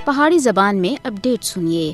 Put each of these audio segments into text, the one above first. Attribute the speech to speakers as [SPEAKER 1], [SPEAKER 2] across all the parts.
[SPEAKER 1] پہاڑی زبان میں اپڈیٹ سنیے۔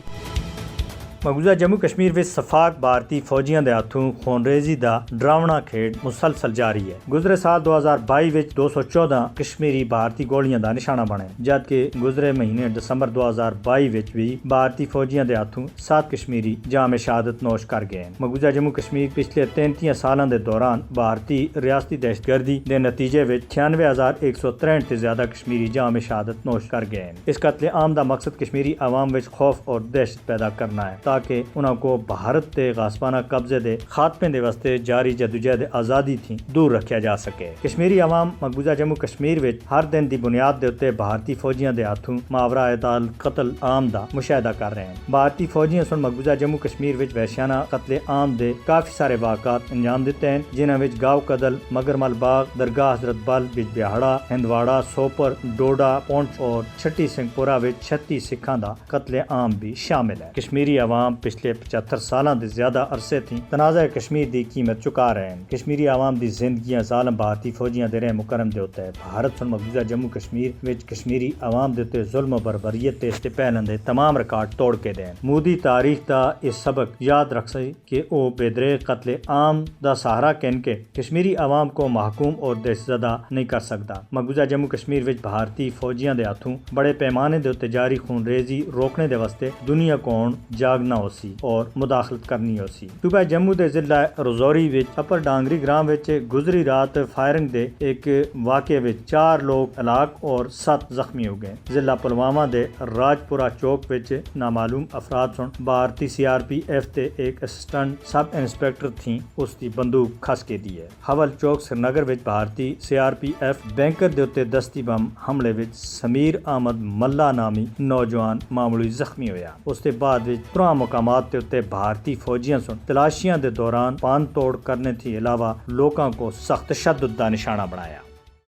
[SPEAKER 2] مقبوضہ جموں کشمیر وچ صفاق بھارتی فوجیاں دے ہاتھوں خونریزی دا ڈراونا کھیڈ مسلسل جاری ہے۔ گزرے سال 2022 وچ 214 کشمیری بھارتی گولیاں دا نشانہ بنے، جبکہ گزرے مہینے دسمبر 2022 وچ بھی بھارتی فوجیاں دے ہاتھوں 7 کشمیری جام شہادت نوش کر گئے ہیں۔ مقبوضہ جموں کشمیر پچھلے 33 سالاں دے دوران بھارتی ریاستی دہشت گردی دے نتیجے وچ 96,163 تے زیادہ کشمیری جام شہادت نوش کر گئے ہیں۔ اس قتل عام دا مقصد کشمیری عوام وچ خوف اور دہشت پیدا کرنا ہے تاکہ انہاں کو بھارت دے غاصبانہ قبضے دے خاتمے دے واسطے جاری جدوجہد آزادی تھی دور رکھیا جا سکے۔ کشمیری عوام مقبوضہ جموں کشمیر وچ ہر دن دی بنیاد دے اتے بھارتی فوجیاں دے ہاتھوں ماورا اعتال قتل عام دا مشاہدہ کر رہے ہیں۔ بھارتی فوجیاں سن مقبوضہ جموں کشمیر وچ وحشیانہ قتل عام دے کافی سارے واقعات انجام دیتے ہیں، جنہاں وچ گاؤں کدل، مگرمل باغ، درگاہ حضرت بل، بج بہاڑا، ہندواڑہ، سوپر، ڈوڈا، پونچھ اور چھٹی سنگھ پورہ وچ 36 سکھاں دا قتل عام بھی شامل ہے۔ کشمیری عوام پچھلے 75 سالاں دے زیادہ عرصے تھی تنازع کشمیر دی قیمت چکا رہے ہیں۔ کشمیری عوام دی زندگیاں ظالم بھارتی فوجیاں دے رحم و کرم دے ہوتا ہے۔ بھارت سن مقبوضہ جموں کشمیر وچ کشمیری عوام دے تے ظلم و بربریت تے استحصال دے تمام ریکارڈ توڑ کے دین۔ مودی تاریخ دا اس سبق یاد رکھ سی کہ او بے دریغ قتل عام دا سہارا کن کے کشمیری عوام کو محکوم اور دہشت زدہ نہیں کر سکتا۔ مقبوضہ جموں کشمیر وچ بھارتی فوجیاں دے ہاتھوں بڑے پیمانے دے تے جاری خون ریزی روکنے دے واسطے دنیا کو جاگنا ہو سی اور مداخلت کرنی ہو سی۔ صوبہ جموں دے ضلع رجوری وچ اپر ڈانگری گرام وچ گزری رات فائرنگ دے ایک واقعے وچ 4 لوگ ہلاک اور 7 زخمی ہو گئے۔ ضلع پلوامہ دے راجپورہ چوک وچ نامعلوم افراد سن بھارتی CRPF تے ایک اسسٹنٹ سب انسپیکٹر تھیں اس دی بندوق کھس کے دی ہے۔ حول چوک سری نگر وچ بھارتی CRPF بینکر دے اتے دستی بم حملے وچ سمیر احمد ملا نامی نوجوان معمولی زخمی ہویا۔ اس دے بعد وچ ترام مقامات تے اتے بھارتی فوجیاں سن تلاشیاں دے دوران پان توڑ کرنے تھی علاوہ لوکاں کو سخت تشدد دا نشانہ بنایا۔